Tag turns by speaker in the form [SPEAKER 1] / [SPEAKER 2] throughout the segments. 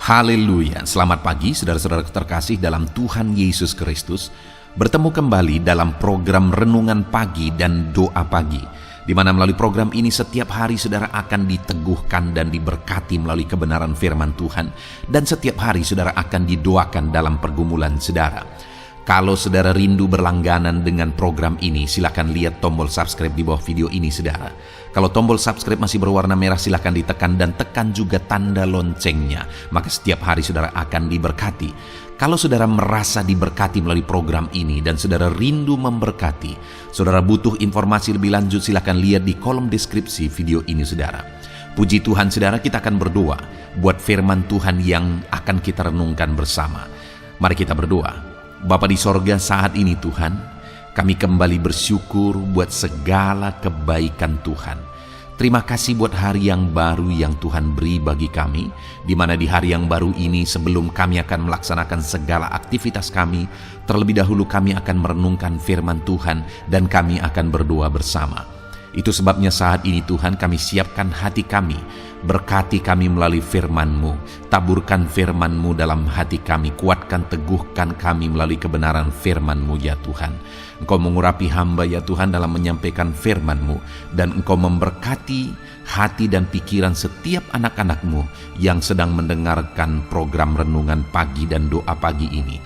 [SPEAKER 1] Haleluya, selamat pagi saudara-saudara terkasih dalam Tuhan Yesus Kristus. Bertemu kembali dalam program Renungan Pagi dan Doa Pagi, di mana melalui program ini setiap hari saudara akan diteguhkan dan diberkati melalui kebenaran firman Tuhan. Dan setiap hari saudara akan didoakan dalam pergumulan saudara. Kalau saudara rindu berlangganan dengan program ini, silakan lihat tombol subscribe di bawah video ini saudara. Kalau tombol subscribe masih berwarna merah, silakan ditekan dan tekan juga tanda loncengnya. Maka setiap hari saudara akan diberkati. Kalau saudara merasa diberkati melalui program ini dan saudara rindu memberkati, saudara butuh informasi lebih lanjut, silakan lihat di kolom deskripsi video ini saudara. Puji Tuhan saudara, kita akan berdoa buat firman Tuhan yang akan kita renungkan bersama. Mari kita berdoa. Bapa di sorga, saat ini Tuhan, kami kembali bersyukur buat segala kebaikan Tuhan. Terima kasih buat hari yang baru yang Tuhan beri bagi kami, di mana di hari yang baru ini sebelum kami akan melaksanakan segala aktivitas kami, terlebih dahulu kami akan merenungkan firman Tuhan dan kami akan berdoa bersama. Itu sebabnya saat ini Tuhan kami siapkan hati kami, berkati kami melalui firman-Mu, taburkan firman-Mu dalam hati kami, kuatkan teguhkan kami melalui kebenaran firman-Mu ya Tuhan. Engkau mengurapi hamba ya Tuhan dalam menyampaikan firman-Mu, dan Engkau memberkati hati dan pikiran setiap anak-anak-Mu yang sedang mendengarkan program Renungan Pagi dan Doa Pagi ini.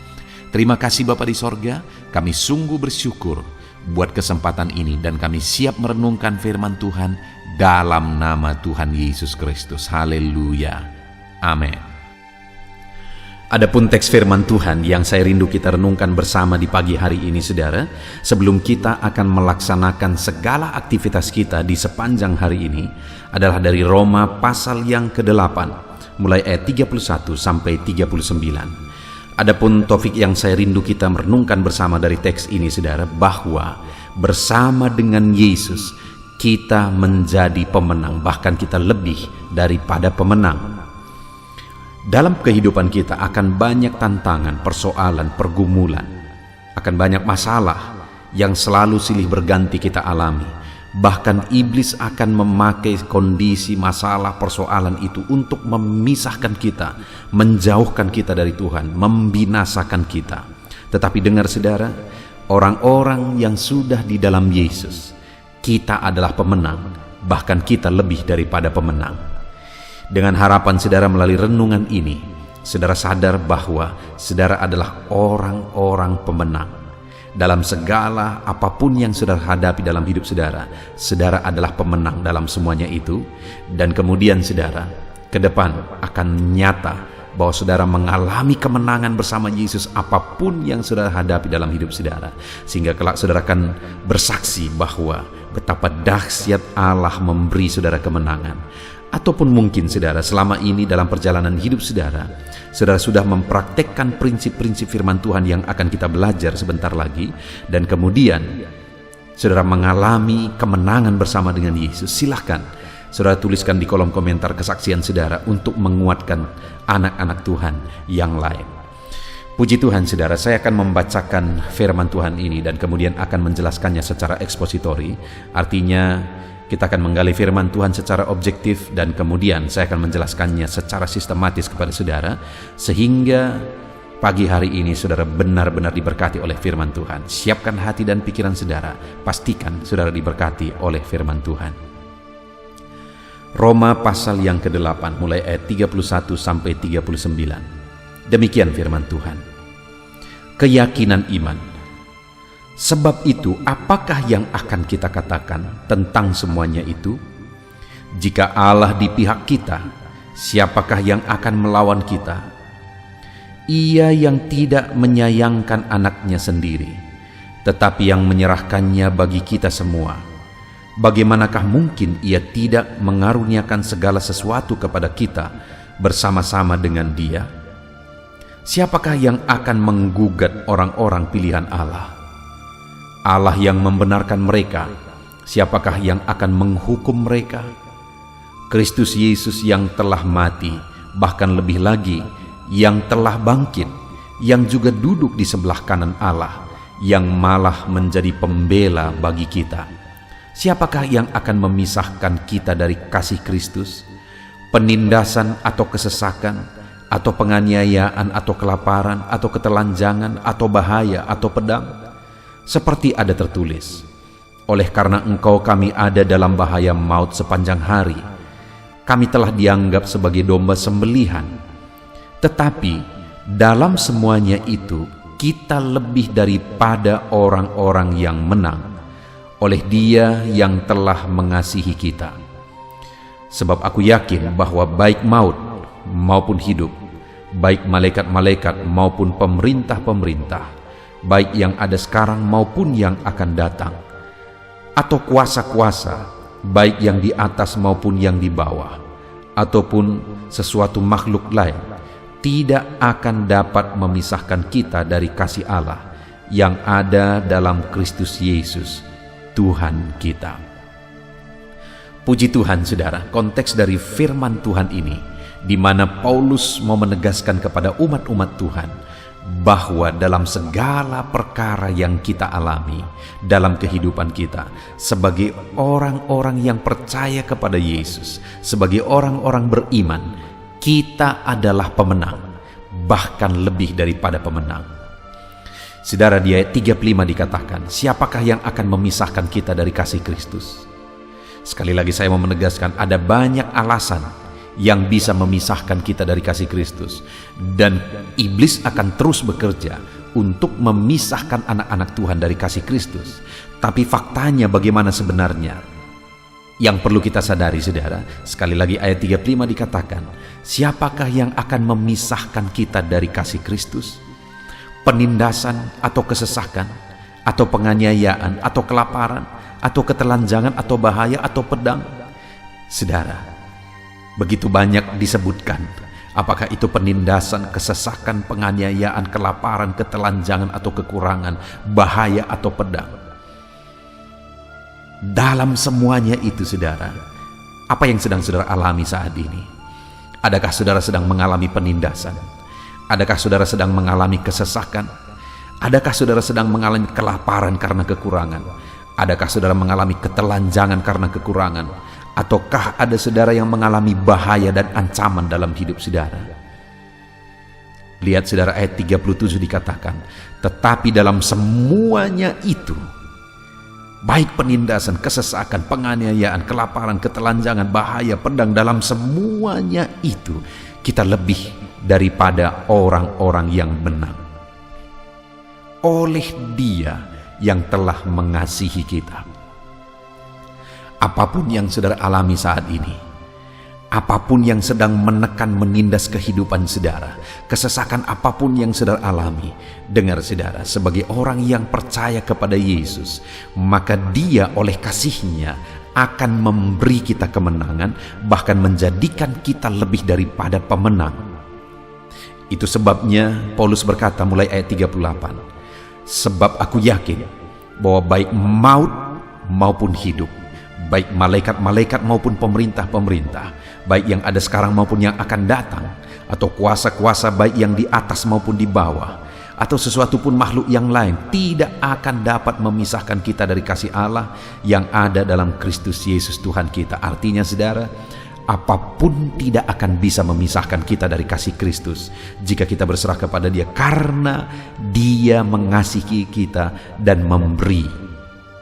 [SPEAKER 1] Terima kasih Bapa di sorga, kami sungguh bersyukur buat kesempatan ini dan kami siap merenungkan firman Tuhan dalam nama Tuhan Yesus Kristus. Haleluya. Amin. Adapun teks firman Tuhan yang saya rindu kita renungkan bersama di pagi hari ini saudara, sebelum kita akan melaksanakan segala aktivitas kita di sepanjang hari ini, adalah dari Roma pasal yang ke-8 mulai ayat 31 sampai 39. Adapun topik yang saya rindu kita merenungkan bersama dari teks ini saudara, bahwa bersama dengan Yesus kita menjadi pemenang, bahkan kita lebih daripada pemenang. Dalam kehidupan kita akan banyak tantangan, persoalan, pergumulan, akan banyak masalah yang selalu silih berganti kita alami. Bahkan iblis akan memakai kondisi masalah persoalan itu untuk memisahkan kita, menjauhkan kita dari Tuhan, membinasakan kita. Tetapi dengar saudara, orang-orang yang sudah di dalam Yesus, kita adalah pemenang, bahkan kita lebih daripada pemenang. Dengan harapan saudara melalui renungan ini, saudara sadar bahwa saudara adalah orang-orang pemenang. Dalam segala apapun yang saudara hadapi dalam hidup saudara, saudara adalah pemenang dalam semuanya itu. Dan kemudian saudara, ke depan akan nyata bahwa saudara mengalami kemenangan bersama Yesus apapun yang saudara hadapi dalam hidup saudara. Sehingga kelak saudara akan bersaksi bahwa betapa dahsyat Allah memberi saudara kemenangan. Ataupun mungkin saudara selama ini dalam perjalanan hidup saudara, saudara sudah mempraktekkan prinsip-prinsip firman Tuhan yang akan kita belajar sebentar lagi, dan kemudian saudara mengalami kemenangan bersama dengan Yesus. Silahkan saudara tuliskan di kolom komentar kesaksian saudara untuk menguatkan anak-anak Tuhan yang lain. Puji Tuhan saudara, saya akan membacakan firman Tuhan ini dan kemudian akan menjelaskannya secara ekspositori. Artinya kita akan menggali firman Tuhan secara objektif dan kemudian saya akan menjelaskannya secara sistematis kepada saudara, sehingga pagi hari ini saudara benar-benar diberkati oleh firman Tuhan. Siapkan hati dan pikiran saudara, pastikan saudara diberkati oleh firman Tuhan. Roma pasal yang ke-8 mulai ayat 31 sampai 39. Demikian firman Tuhan. Keyakinan iman. Sebab itu, apakah yang akan kita katakan tentang semuanya itu? Jika Allah di pihak kita, siapakah yang akan melawan kita? Ia yang tidak menyayangkan anaknya sendiri, tetapi yang menyerahkannya bagi kita semua. Bagaimanakah mungkin ia tidak mengaruniakan segala sesuatu kepada kita bersama-sama dengan Dia? Siapakah yang akan menggugat orang-orang pilihan Allah? Allah yang membenarkan mereka, siapakah yang akan menghukum mereka? Kristus Yesus yang telah mati, bahkan lebih lagi, yang telah bangkit, yang juga duduk di sebelah kanan Allah, yang malah menjadi pembela bagi kita. Siapakah yang akan memisahkan kita dari kasih Kristus? Penindasan atau kesesakan, atau penganiayaan, atau kelaparan, atau ketelanjangan, atau bahaya, atau pedang? Seperti ada tertulis, oleh karena engkau kami ada dalam bahaya maut sepanjang hari. Kami telah dianggap sebagai domba sembelihan. Tetapi dalam semuanya itu kita lebih daripada orang-orang yang menang oleh Dia yang telah mengasihi kita. Sebab aku yakin bahwa baik maut maupun hidup, baik malaikat-malaikat maupun pemerintah-pemerintah, baik yang ada sekarang maupun yang akan datang, atau kuasa-kuasa, baik yang di atas maupun yang di bawah, ataupun sesuatu makhluk lain, tidak akan dapat memisahkan kita dari kasih Allah yang ada dalam Kristus Yesus, Tuhan kita. Puji Tuhan, saudara, konteks dari firman Tuhan ini, di mana Paulus mau menegaskan kepada umat-umat Tuhan bahwa dalam segala perkara yang kita alami dalam kehidupan kita sebagai orang-orang yang percaya kepada Yesus, sebagai orang-orang beriman, kita adalah pemenang, bahkan lebih daripada pemenang. Saudara, di ayat 35 dikatakan, siapakah yang akan memisahkan kita dari kasih Kristus? Sekali lagi saya mau menegaskan, ada banyak alasan yang bisa memisahkan kita dari kasih Kristus, dan iblis akan terus bekerja untuk memisahkan anak-anak Tuhan dari kasih Kristus. Tapi faktanya bagaimana sebenarnya? Yang perlu kita sadari, saudara, sekali lagi ayat 35 dikatakan, siapakah yang akan memisahkan kita dari kasih Kristus? Penindasan atau kesesakan, atau penganiayaan, atau kelaparan, atau ketelanjangan, atau bahaya, atau pedang? Saudara, begitu banyak disebutkan, apakah itu penindasan, kesesakan, penganiayaan, kelaparan, ketelanjangan, atau kekurangan, bahaya, atau pedang. Dalam semuanya itu, saudara, apa yang sedang saudara alami saat ini? Adakah saudara sedang mengalami penindasan? Adakah saudara sedang mengalami kesesakan? Adakah saudara sedang mengalami kelaparan karena kekurangan? Adakah saudara mengalami ketelanjangan karena kekurangan? Ataukah ada saudara yang mengalami bahaya dan ancaman dalam hidup saudara? Lihat saudara, ayat 37 dikatakan, tetapi dalam semuanya itu, baik penindasan, kesesakan, penganiayaan, kelaparan, ketelanjangan, bahaya, pedang, dalam semuanya itu kita lebih daripada orang-orang yang menang oleh Dia yang telah mengasihi kita. Apapun yang saudara alami saat ini, apapun yang sedang menekan menindas kehidupan saudara, kesesakan apapun yang saudara alami, dengar saudara, sebagai orang yang percaya kepada Yesus, maka Dia oleh kasih-Nya akan memberi kita kemenangan, bahkan menjadikan kita lebih daripada pemenang. Itu sebabnya Paulus berkata mulai ayat 38, sebab aku yakin bahwa baik maut maupun hidup, baik malaikat-malaikat maupun pemerintah-pemerintah, baik yang ada sekarang maupun yang akan datang, atau kuasa-kuasa baik yang di atas maupun di bawah, atau sesuatu pun makhluk yang lain, tidak akan dapat memisahkan kita dari kasih Allah yang ada dalam Kristus Yesus Tuhan kita. Artinya saudara, apapun tidak akan bisa memisahkan kita dari kasih Kristus jika kita berserah kepada Dia, karena Dia mengasihi kita dan memberi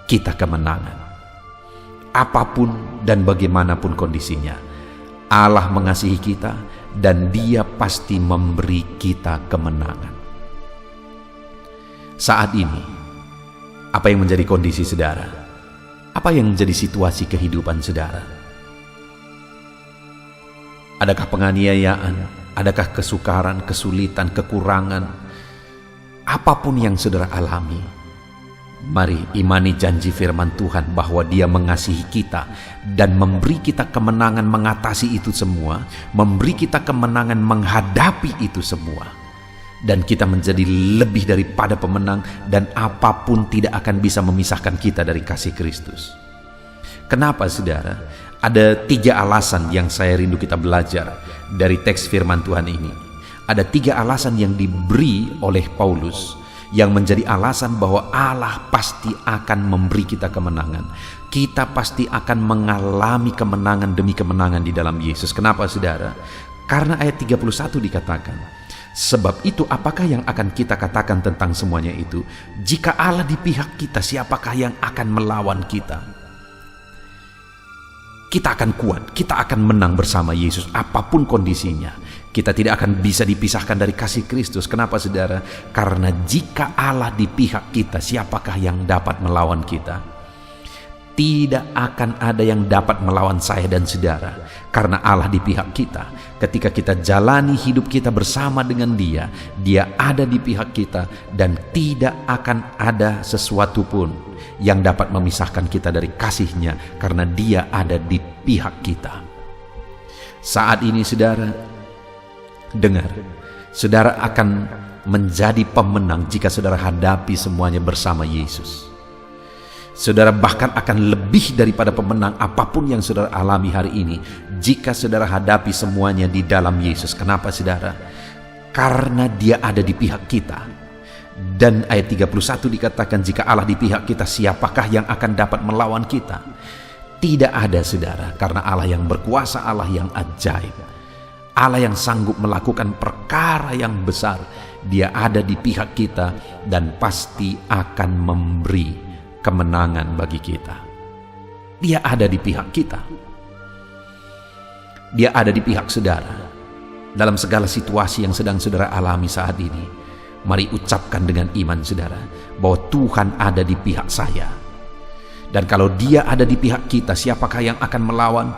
[SPEAKER 1] kita kemenangan. Apapun dan bagaimanapun kondisinya, Allah mengasihi kita dan Dia pasti memberi kita kemenangan. Saat ini, apa yang menjadi kondisi saudara? Apa yang menjadi situasi kehidupan saudara? Adakah penganiayaan? Adakah kesukaran, kesulitan, kekurangan? Apapun yang saudara alami, mari imani janji firman Tuhan bahwa Dia mengasihi kita dan memberi kita kemenangan mengatasi itu semua, memberi kita kemenangan menghadapi itu semua, dan kita menjadi lebih daripada pemenang, dan apapun tidak akan bisa memisahkan kita dari kasih Kristus. Kenapa saudara? Ada 3 alasan yang saya rindu kita belajar dari teks firman Tuhan ini. Ada 3 alasan yang diberi oleh Paulus yang menjadi alasan bahwa Allah pasti akan memberi kita kemenangan. Kita pasti akan mengalami kemenangan demi kemenangan di dalam Yesus. Kenapa saudara? Karena ayat 31 dikatakan, sebab itu apakah yang akan kita katakan tentang semuanya itu? Jika Allah di pihak kita, siapakah yang akan melawan kita? Kita akan kuat, kita akan menang bersama Yesus apapun kondisinya. Kita tidak akan bisa dipisahkan dari kasih Kristus. Kenapa saudara? Karena jika Allah di pihak kita, siapakah yang dapat melawan kita? Tidak akan ada yang dapat melawan saya dan saudara, karena Allah di pihak kita. Ketika kita jalani hidup kita bersama dengan Dia, Dia ada di pihak kita, dan tidak akan ada sesuatu pun yang dapat memisahkan kita dari kasih-Nya, karena Dia ada di pihak kita. Saat ini saudara, dengar, saudara akan menjadi pemenang jika saudara hadapi semuanya bersama Yesus. Saudara bahkan akan lebih daripada pemenang apapun yang saudara alami hari ini jika saudara hadapi semuanya di dalam Yesus. Kenapa saudara? Karena Dia ada di pihak kita. Dan ayat 31 dikatakan, jika Allah di pihak kita, siapakah yang akan dapat melawan kita? Tidak ada saudara, karena Allah yang berkuasa, Allah yang ajaib, Allah yang sanggup melakukan perkara yang besar. Dia ada di pihak kita dan pasti akan memberi kemenangan bagi kita. Dia ada di pihak kita. Dia ada di pihak saudara. Dalam segala situasi yang sedang saudara alami saat ini, mari ucapkan dengan iman saudara, bahwa Tuhan ada di pihak saya. Dan kalau Dia ada di pihak kita, siapakah yang akan melawan?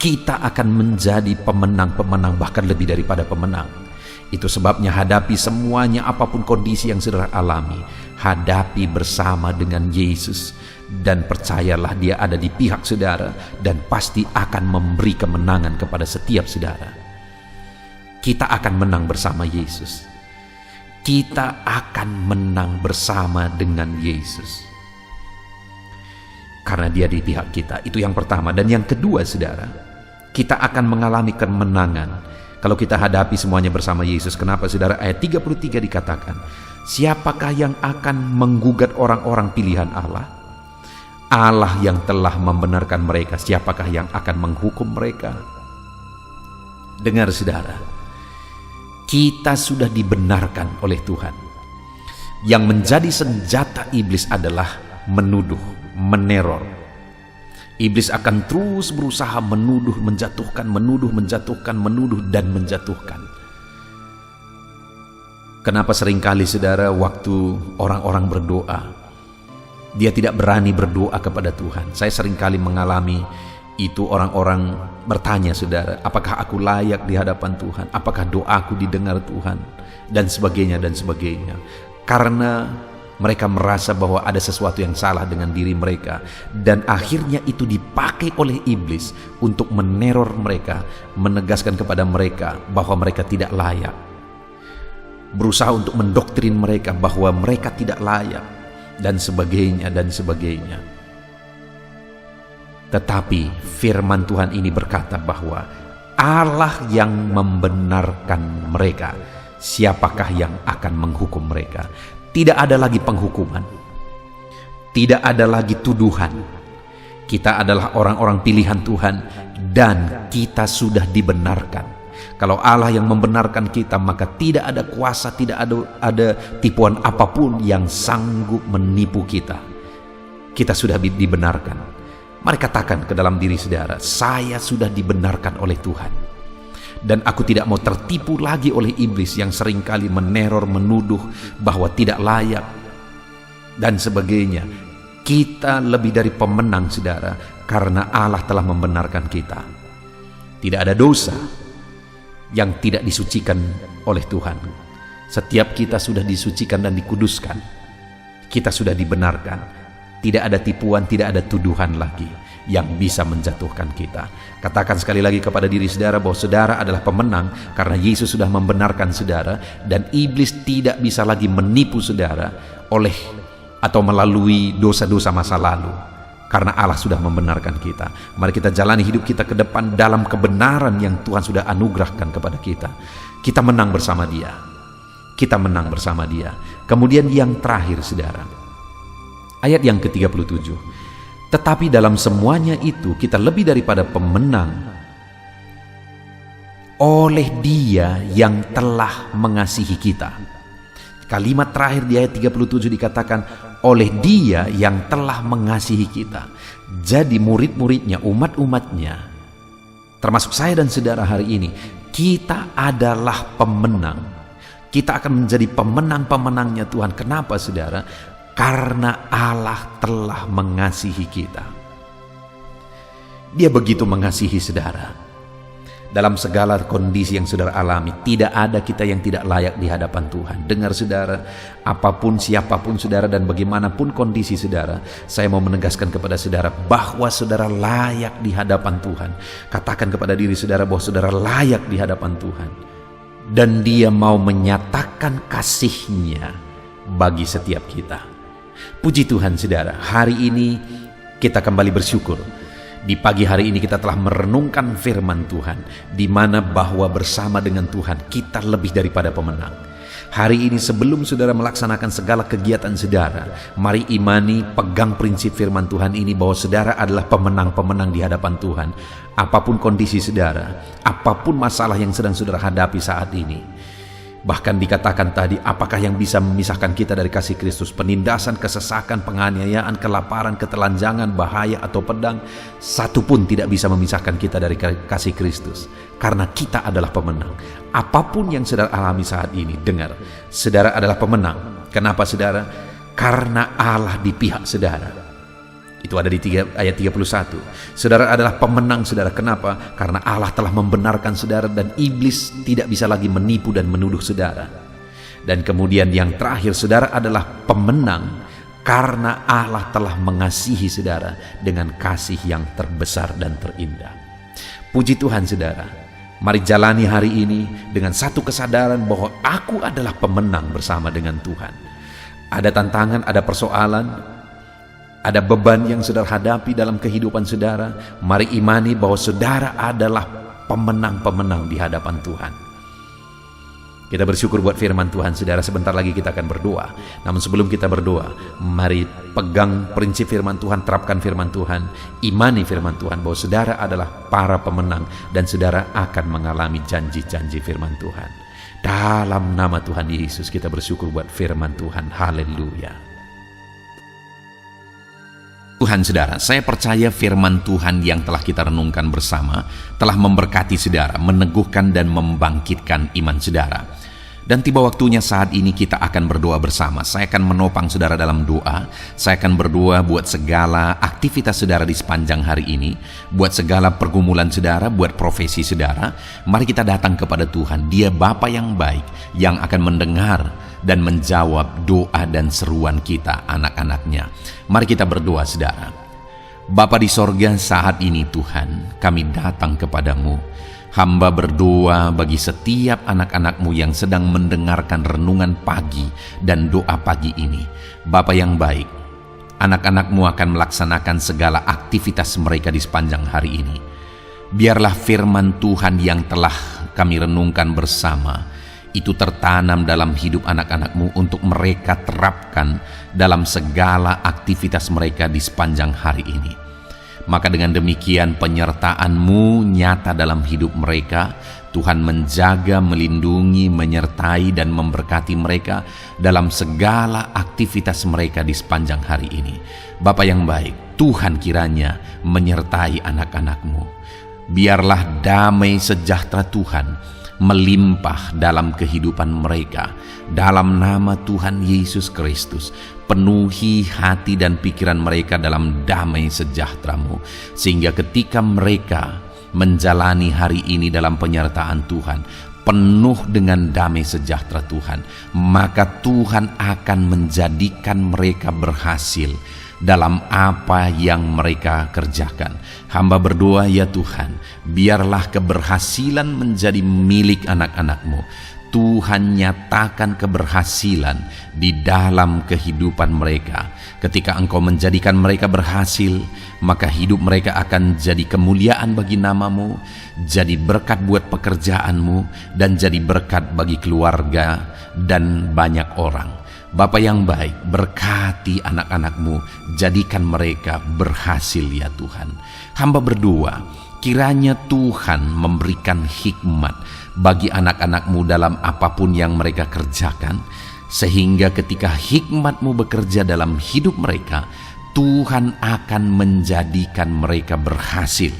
[SPEAKER 1] Kita akan menjadi pemenang-pemenang, bahkan lebih daripada pemenang. Itu sebabnya hadapi semuanya, apapun kondisi yang saudara alami, hadapi bersama dengan Yesus, dan percayalah Dia ada di pihak saudara dan pasti akan memberi kemenangan kepada setiap saudara. Kita akan menang bersama Yesus. Kita akan menang bersama dengan Yesus, karena Dia di pihak kita. Itu yang pertama. Dan yang kedua saudara, kita akan mengalami kemenangan kalau kita hadapi semuanya bersama Yesus. Kenapa saudara? Ayat 33 dikatakan, siapakah yang akan menggugat orang-orang pilihan Allah? Allah yang telah membenarkan mereka, siapakah yang akan menghukum mereka? Dengar saudara, kita sudah dibenarkan oleh Tuhan. Yang menjadi senjata iblis adalah menuduh, meneror. Iblis akan terus berusaha menuduh, menjatuhkan, menuduh, menjatuhkan, menuduh, dan menjatuhkan. Kenapa seringkali saudara waktu orang-orang berdoa, dia tidak berani berdoa kepada Tuhan? Saya seringkali mengalami itu. Orang-orang bertanya saudara, apakah aku layak di hadapan Tuhan? Apakah doaku didengar Tuhan? Dan sebagainya dan sebagainya. Karena mereka merasa bahwa ada sesuatu yang salah dengan diri mereka, dan akhirnya itu dipakai oleh iblis untuk meneror mereka, menegaskan kepada mereka bahwa mereka tidak layak, berusaha untuk mendoktrin mereka bahwa mereka tidak layak, dan sebagainya dan sebagainya. Tetapi firman Tuhan ini berkata bahwa Allah yang membenarkan mereka, siapakah yang akan menghukum mereka? Tidak ada lagi penghukuman, tidak ada lagi tuduhan. Kita adalah orang-orang pilihan Tuhan dan kita sudah dibenarkan. Kalau Allah yang membenarkan kita, maka tidak ada kuasa, tidak ada tipuan apapun yang sanggup menipu kita. Kita sudah dibenarkan. Mari katakan ke dalam diri saudara, saya sudah dibenarkan oleh Tuhan. Dan aku tidak mau tertipu lagi oleh iblis yang seringkali meneror, menuduh bahwa tidak layak, dan sebagainya. Kita lebih dari pemenang saudara, karena Allah telah membenarkan kita. Tidak ada dosa yang tidak disucikan oleh Tuhan. Setiap kita sudah disucikan dan dikuduskan. Kita sudah dibenarkan. Tidak ada tipuan, tidak ada tuduhan lagi yang bisa menjatuhkan kita. Katakan sekali lagi kepada diri saudara bahwa saudara adalah pemenang karena Yesus sudah membenarkan saudara, dan iblis tidak bisa lagi menipu saudara oleh atau melalui dosa-dosa masa lalu, karena Allah sudah membenarkan kita. Mari kita jalani hidup kita ke depan dalam kebenaran yang Tuhan sudah anugerahkan kepada kita. Kita menang bersama Dia. Kita menang bersama Dia. Kemudian yang terakhir saudara, ayat yang ke-37. Tetapi dalam semuanya itu kita lebih daripada pemenang oleh Dia yang telah mengasihi kita. Kalimat terakhir di ayat 37 dikatakan, oleh Dia yang telah mengasihi kita. Jadi murid-muridnya, umat-umatnya, termasuk saya dan saudara hari ini, kita adalah pemenang. Kita akan menjadi pemenang-pemenangnya Tuhan. Kenapa saudara? Karena Allah telah mengasihi kita. Dia begitu mengasihi saudara. Dalam segala kondisi yang saudara alami, tidak ada kita yang tidak layak di hadapan Tuhan. Dengar saudara, apapun, siapapun saudara, dan bagaimanapun kondisi saudara, saya mau menegaskan kepada saudara bahwa saudara layak di hadapan Tuhan. Katakan kepada diri saudara bahwa saudara layak di hadapan Tuhan. Dan Dia mau menyatakan kasih-Nya bagi setiap kita. Puji Tuhan saudara, hari ini kita kembali bersyukur. Di pagi hari ini kita telah merenungkan firman Tuhan, di mana bahwa bersama dengan Tuhan kita lebih daripada pemenang. Hari ini sebelum saudara melaksanakan segala kegiatan saudara, mari imani, pegang prinsip firman Tuhan ini bahwa saudara adalah pemenang-pemenang di hadapan Tuhan. Apapun kondisi saudara, apapun masalah yang sedang saudara hadapi saat ini. Bahkan dikatakan tadi, apakah yang bisa memisahkan kita dari kasih Kristus? Penindasan, kesesakan, penganiayaan, kelaparan, ketelanjangan, bahaya atau pedang, satu pun tidak bisa memisahkan kita dari kasih Kristus. Karena kita adalah pemenang. Apapun yang saudara alami saat ini, dengar, saudara adalah pemenang. Kenapa saudara? Karena Allah di pihak saudara. Itu ada di ayat 31. Saudara adalah pemenang saudara. Kenapa? Karena Allah telah membenarkan saudara dan iblis tidak bisa lagi menipu dan menuduh saudara. Dan kemudian yang terakhir, saudara adalah pemenang karena Allah telah mengasihi saudara dengan kasih yang terbesar dan terindah. Puji Tuhan saudara. Mari jalani hari ini dengan satu kesadaran bahwa aku adalah pemenang bersama dengan Tuhan. Ada tantangan, ada persoalan, ada beban yang saudara hadapi dalam kehidupan saudara. Mari imani bahwa saudara adalah pemenang-pemenang di hadapan Tuhan. Kita bersyukur buat firman Tuhan saudara. Sebentar lagi kita akan berdoa. Namun sebelum kita berdoa, mari pegang prinsip firman Tuhan, terapkan firman Tuhan, imani firman Tuhan bahwa saudara adalah para pemenang dan saudara akan mengalami janji-janji firman Tuhan. Dalam nama Tuhan Yesus kita bersyukur buat firman Tuhan. Haleluya. Tuhan saudara, saya percaya firman Tuhan yang telah kita renungkan bersama telah memberkati saudara, meneguhkan dan membangkitkan iman saudara. Dan tiba waktunya saat ini kita akan berdoa bersama. Saya akan menopang saudara dalam doa. Saya akan berdoa buat segala aktivitas saudara di sepanjang hari ini, buat segala pergumulan saudara, buat profesi saudara. Mari kita datang kepada Tuhan. Dia Bapa yang baik, yang akan mendengar dan menjawab doa dan seruan kita, anak-anaknya. Mari kita berdoa saudara. Bapa di sorga, saat ini Tuhan, kami datang kepadamu. Hamba berdoa bagi setiap anak-anakmu yang sedang mendengarkan renungan pagi dan doa pagi ini. Bapa yang baik, anak-anakmu akan melaksanakan segala aktivitas mereka di sepanjang hari ini. Biarlah firman Tuhan yang telah kami renungkan bersama itu tertanam dalam hidup anak-anakmu untuk mereka terapkan dalam segala aktivitas mereka di sepanjang hari ini. Maka dengan demikian penyertaan-Mu nyata dalam hidup mereka. Tuhan menjaga, melindungi, menyertai dan memberkati mereka dalam segala aktivitas mereka di sepanjang hari ini. Bapa yang baik, Tuhan kiranya menyertai anak-anak-Mu. Biarlah damai sejahtera Tuhan melimpah dalam kehidupan mereka. Dalam nama Tuhan Yesus Kristus, penuhi hati dan pikiran mereka dalam damai sejahtera-Mu, sehingga ketika mereka menjalani hari ini dalam penyertaan Tuhan, penuh dengan damai sejahtera Tuhan, maka Tuhan akan menjadikan mereka berhasil dalam apa yang mereka kerjakan. Hamba berdoa ya Tuhan, biarlah keberhasilan menjadi milik anak-anak-Mu. Tuhan nyatakan keberhasilan di dalam kehidupan mereka. Ketika Engkau menjadikan mereka berhasil, maka hidup mereka akan jadi kemuliaan bagi nama-Mu, jadi berkat buat pekerjaan-Mu, dan jadi berkat bagi keluarga dan banyak orang. Bapa yang baik, berkati anak-anak-Mu, jadikan mereka berhasil ya Tuhan. Hamba berdoa, Kiranya Tuhan memberikan hikmat bagi anak-anak-Mu dalam apapun yang mereka kerjakan, sehingga ketika hikmat-Mu bekerja dalam hidup mereka, Tuhan akan menjadikan mereka berhasil.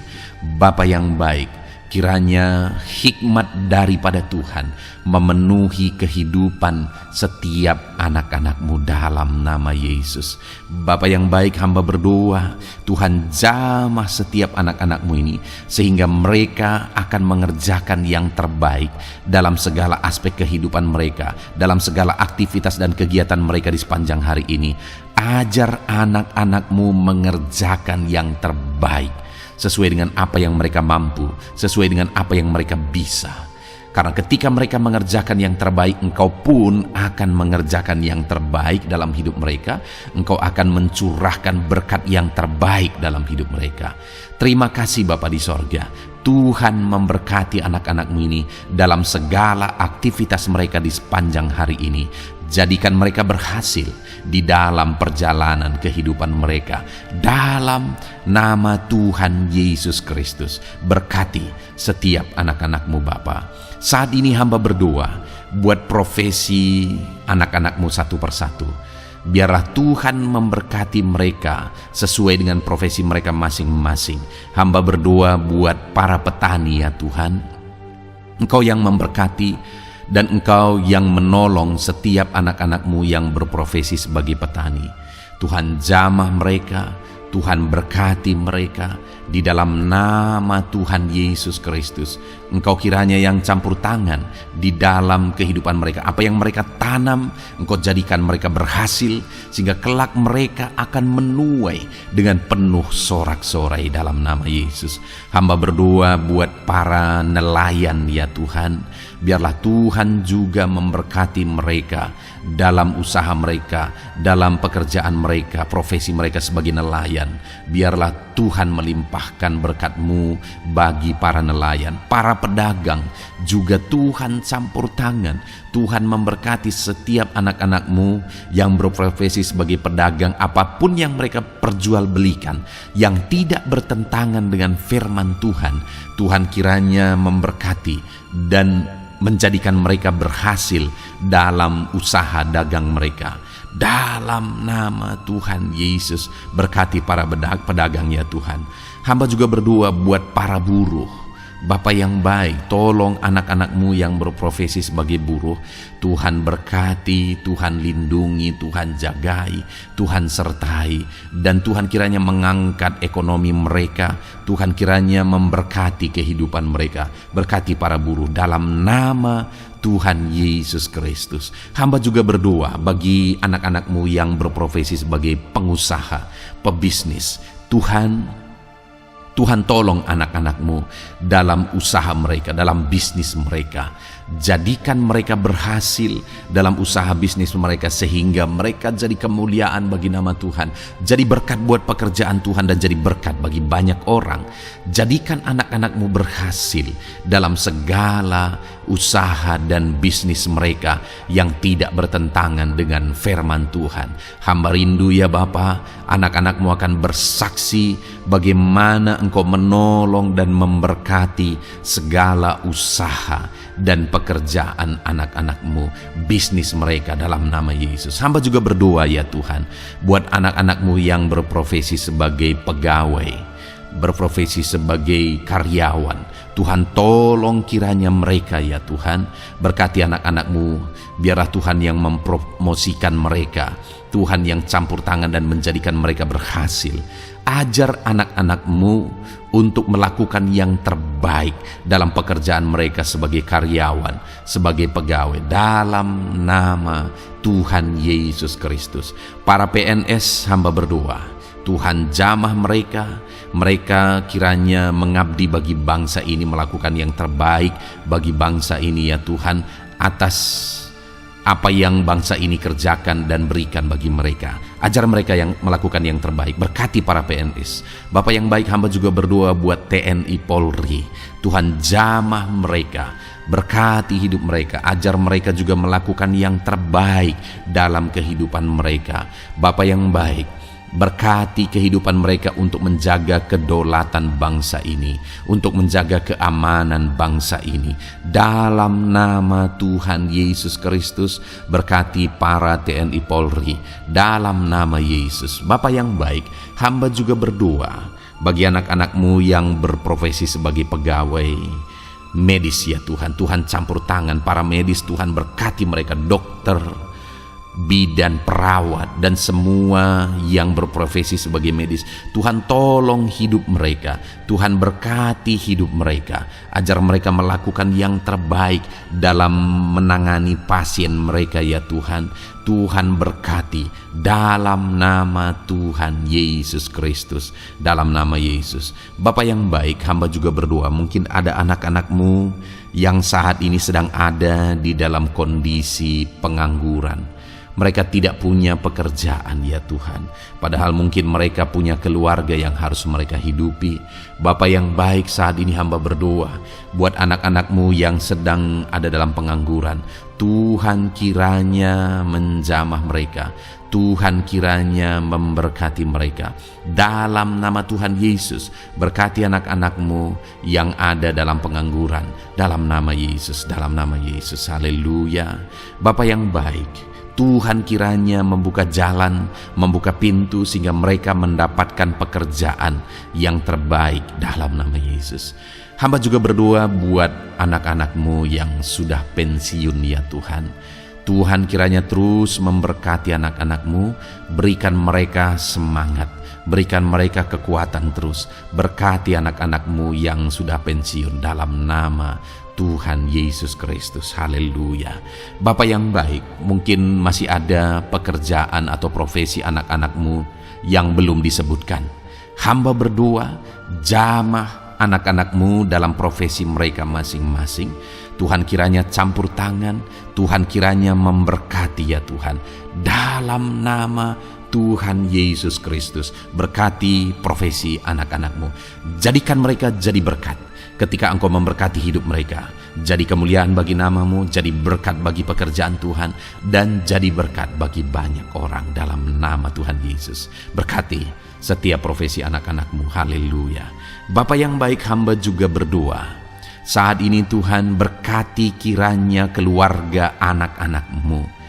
[SPEAKER 1] Bapa yang baik, kiranya hikmat daripada Tuhan memenuhi kehidupan setiap anak-anak-Mu dalam nama Yesus. Bapa yang baik, hamba berdoa Tuhan jamah setiap anak-anak-Mu ini, sehingga mereka akan mengerjakan yang terbaik dalam segala aspek kehidupan mereka, dalam segala aktivitas dan kegiatan mereka di sepanjang hari ini. Ajar anak-anak-Mu mengerjakan yang terbaik sesuai dengan apa yang mereka mampu, sesuai dengan apa yang mereka bisa. Karena ketika mereka mengerjakan yang terbaik, Engkau pun akan mengerjakan yang terbaik dalam hidup mereka. Engkau akan mencurahkan berkat yang terbaik dalam hidup mereka. Terima kasih Bapa di sorga. Tuhan memberkati anak-anak-Mu ini dalam segala aktivitas mereka di sepanjang hari ini. Jadikan mereka berhasil di dalam perjalanan kehidupan mereka. Dalam nama Tuhan Yesus Kristus, berkati setiap anak-anak-Mu Bapa. Saat ini hamba berdoa buat profesi anak-anak-Mu satu persatu. Biarlah Tuhan memberkati mereka sesuai dengan profesi mereka masing-masing. Hamba berdoa buat para petani ya Tuhan. Engkau yang memberkati dan Engkau yang menolong setiap anak-anak-Mu yang berprofesi sebagai petani. Tuhan jamah mereka, Tuhan berkati mereka di dalam nama Tuhan Yesus Kristus. Engkau kiranya yang campur tangan di dalam kehidupan mereka. Apa yang mereka tanam, Engkau jadikan mereka berhasil, sehingga kelak mereka akan menuai dengan penuh sorak-sorai dalam nama Yesus. Hamba berdoa buat para nelayan ya Tuhan. Biarlah Tuhan juga memberkati mereka dalam usaha mereka, dalam pekerjaan mereka, profesi mereka sebagai nelayan. Biarlah Tuhan melimpahkan berkat-Mu bagi para nelayan, para pedagang, juga Tuhan campur tangan. Tuhan memberkati setiap anak-anak-Mu yang berprofesi sebagai pedagang, apapun yang mereka perjualbelikan yang tidak bertentangan dengan firman Tuhan. Tuhan kiranya memberkati dan menjadikan mereka berhasil dalam usaha dagang mereka. Dalam nama Tuhan Yesus, berkati para pedagang ya Tuhan. Hamba juga berdoa buat para buruh. Bapa yang baik, tolong anak-anak-Mu yang berprofesi sebagai buruh. Tuhan berkati, Tuhan lindungi, Tuhan jagai, Tuhan sertai. Dan Tuhan kiranya mengangkat ekonomi mereka. Tuhan kiranya memberkati kehidupan mereka. Berkati para buruh dalam nama Tuhan Yesus Kristus. Hamba juga berdoa bagi anak-anak-Mu yang berprofesi sebagai pengusaha, pebisnis. Tuhan tolong anak-anak-Mu dalam usaha mereka, dalam bisnis mereka. Jadikan mereka berhasil dalam usaha bisnis mereka, sehingga mereka jadi kemuliaan bagi nama Tuhan. Jadi berkat buat pekerjaan Tuhan dan jadi berkat bagi banyak orang. Jadikan anak-anak-Mu berhasil dalam segala usaha dan bisnis mereka yang tidak bertentangan dengan firman Tuhan. Hamba rindu ya Bapa, anak-anak-Mu akan bersaksi bagaimana Engkau menolong dan memberkati segala usaha dan pekerjaan anak-anak-Mu, bisnis mereka dalam nama Yesus. Hamba juga berdoa ya Tuhan buat anak-anak-Mu yang berprofesi sebagai pegawai, berprofesi sebagai karyawan. Tuhan tolong kiranya mereka ya Tuhan, berkati anak-anak-Mu. Biarlah Tuhan yang mempromosikan mereka, Tuhan yang campur tangan dan menjadikan mereka berhasil. Ajar anak-anak-Mu untuk melakukan yang terbaik dalam pekerjaan mereka sebagai karyawan, sebagai pegawai, dalam nama Tuhan Yesus Kristus. Para PNS hamba berdoa, Tuhan jamah mereka kiranya mengabdi bagi bangsa ini, melakukan yang terbaik bagi bangsa ini ya Tuhan, atas apa yang bangsa ini kerjakan dan berikan bagi mereka. Ajar mereka yang melakukan yang terbaik. Berkati para PNS. Bapak yang baik, hamba juga berdoa buat TNI Polri. Tuhan jamah mereka, berkati hidup mereka, ajar mereka juga melakukan yang terbaik dalam kehidupan mereka. Bapak yang baik, Berkati kehidupan mereka untuk menjaga kedaulatan bangsa ini, untuk menjaga keamanan bangsa ini. Dalam nama Tuhan Yesus Kristus, berkati para TNI Polri. Dalam nama Yesus. Bapa yang baik, hamba juga berdoa bagi anak-anak-Mu yang berprofesi sebagai pegawai medis ya Tuhan. Tuhan campur tangan para medis, Tuhan berkati mereka, dokter, bidan, perawat, dan semua yang berprofesi sebagai medis. Tuhan tolong hidup mereka, Tuhan berkati hidup mereka, ajar mereka melakukan yang terbaik dalam menangani pasien mereka ya Tuhan. Tuhan berkati dalam nama Tuhan Yesus Kristus, dalam nama Yesus. Bapa yang baik, hamba juga berdoa, mungkin ada anak-anak-Mu yang saat ini sedang ada di dalam kondisi pengangguran. Mereka tidak punya pekerjaan ya Tuhan, padahal mungkin mereka punya keluarga yang harus mereka hidupi. Bapa yang baik, saat ini hamba berdoa buat anak-anak-Mu yang sedang ada dalam pengangguran. Tuhan kiranya menjamah mereka, Tuhan kiranya memberkati mereka. Dalam nama Tuhan Yesus, berkati anak-anak-Mu yang ada dalam pengangguran. Dalam nama Yesus, dalam nama Yesus, haleluya. Bapa yang baik, Tuhan kiranya membuka jalan, membuka pintu sehingga mereka mendapatkan pekerjaan yang terbaik dalam nama Yesus. Hamba juga berdoa buat anak-anak-Mu yang sudah pensiun ya Tuhan. Tuhan kiranya terus memberkati anak-anak-Mu, berikan mereka semangat, berikan mereka kekuatan terus. Berkati anak-anak-Mu yang sudah pensiun dalam nama Tuhan Yesus Kristus, haleluya. Bapa yang baik, mungkin masih ada pekerjaan atau profesi anak-anak-Mu yang belum disebutkan. Hamba berdoa, jamah anak-anak-Mu dalam profesi mereka masing-masing. Tuhan kiranya campur tangan, Tuhan kiranya memberkati ya Tuhan. Dalam nama Tuhan Yesus Kristus, berkati profesi anak-anak-Mu. Jadikan mereka jadi berkat. Ketika Engkau memberkati hidup mereka, jadi kemuliaan bagi nama-Mu, jadi berkat bagi pekerjaan Tuhan, dan jadi berkat bagi banyak orang dalam nama Tuhan Yesus. Berkati setiap profesi anak-anak-Mu, haleluya. Bapa yang baik, hamba juga berdoa saat ini Tuhan, berkati kiranya keluarga anak-anak-Mu.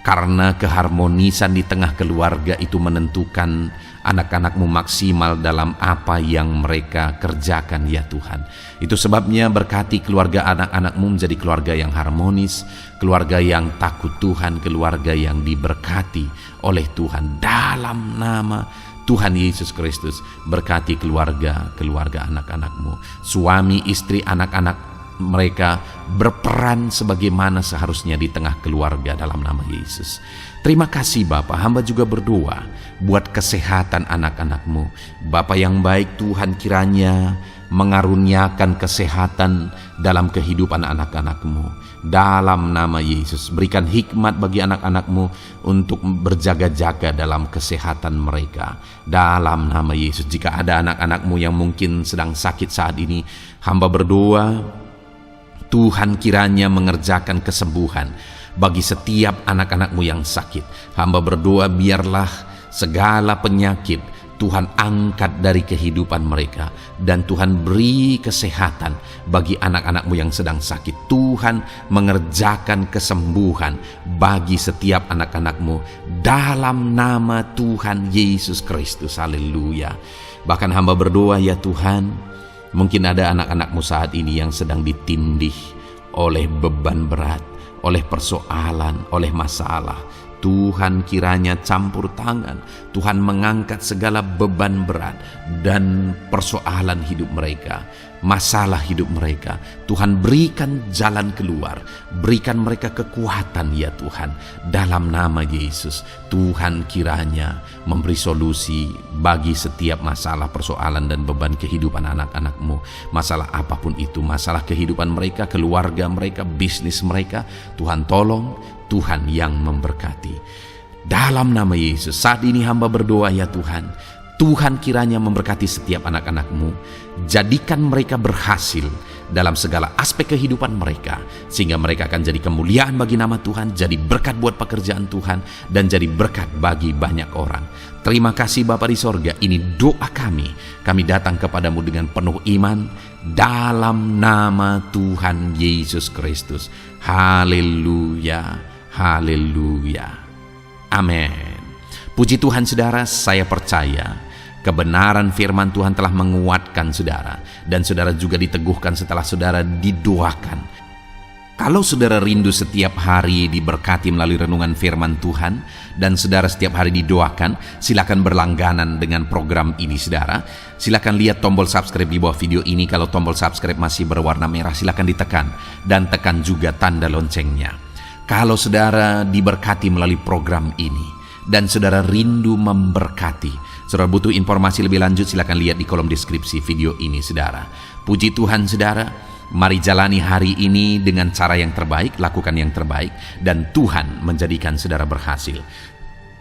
[SPEAKER 1] Karena keharmonisan di tengah keluarga itu menentukan anak-anak-Mu maksimal dalam apa yang mereka kerjakan ya Tuhan. Itu sebabnya berkati keluarga anak-anak-Mu menjadi keluarga yang harmonis, keluarga yang takut Tuhan, keluarga yang diberkati oleh Tuhan. Dalam nama Tuhan Yesus Kristus, berkati keluarga anak-anak-Mu. Suami, istri, anak-anak mereka berperan sebagaimana seharusnya di tengah keluarga dalam nama Yesus. Terima kasih Bapa, hamba juga berdoa buat kesehatan anak-anak-Mu. Bapa yang baik, Tuhan kiranya mengaruniakan kesehatan dalam kehidupan anak-anak-Mu. Dalam nama Yesus, berikan hikmat bagi anak-anak-Mu untuk berjaga-jaga dalam kesehatan mereka. Dalam nama Yesus, jika ada anak-anak-Mu yang mungkin sedang sakit saat ini, hamba berdoa Tuhan kiranya mengerjakan kesembuhan bagi setiap anak-anak-Mu yang sakit. Hamba berdoa biarlah segala penyakit Tuhan angkat dari kehidupan mereka, dan Tuhan beri kesehatan bagi anak-anak-Mu yang sedang sakit. Tuhan mengerjakan kesembuhan bagi setiap anak-anak-Mu dalam nama Tuhan Yesus Kristus, haleluya. Bahkan hamba berdoa ya Tuhan, mungkin ada anak-anak-Mu saat ini yang sedang ditindih oleh beban berat, oleh persoalan, oleh masalah. Tuhan kiranya campur tangan, Tuhan mengangkat segala beban berat dan persoalan hidup mereka, masalah hidup mereka. Tuhan berikan jalan keluar, berikan mereka kekuatan ya Tuhan. Dalam nama Yesus, Tuhan kiranya memberi solusi bagi setiap masalah, persoalan dan beban kehidupan anak-anak-Mu. Masalah apapun itu, masalah kehidupan mereka, keluarga mereka, bisnis mereka, Tuhan tolong, Tuhan yang memberkati. Dalam nama Yesus, saat ini hamba berdoa ya Tuhan, Tuhan kiranya memberkati setiap anak-anak-Mu. Jadikan mereka berhasil dalam segala aspek kehidupan mereka, sehingga mereka akan jadi kemuliaan bagi nama Tuhan, jadi berkat buat pekerjaan Tuhan, dan jadi berkat bagi banyak orang. Terima kasih Bapa di sorga, ini doa kami. Kami datang kepadamu dengan penuh iman dalam nama Tuhan Yesus Kristus. Haleluya, haleluya, amin. Puji Tuhan saudara, saya percaya kebenaran firman Tuhan telah menguatkan saudara, dan saudara juga diteguhkan setelah saudara didoakan. Kalau saudara rindu setiap hari diberkati melalui renungan firman Tuhan, dan saudara setiap hari didoakan, silakan berlangganan dengan program ini saudara. Silakan lihat tombol subscribe di bawah video ini. Kalau tombol subscribe masih berwarna merah, silakan ditekan, dan tekan juga tanda loncengnya. Kalau saudara diberkati melalui program ini, dan saudara rindu memberkati, saudara butuh informasi lebih lanjut, silakan lihat di kolom deskripsi video ini saudara. Puji Tuhan saudara. Mari jalani hari ini dengan cara yang terbaik, lakukan yang terbaik, dan Tuhan menjadikan saudara berhasil.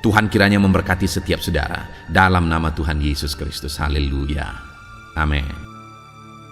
[SPEAKER 1] Tuhan kiranya memberkati setiap saudara dalam nama Tuhan Yesus Kristus. Haleluya. Amin.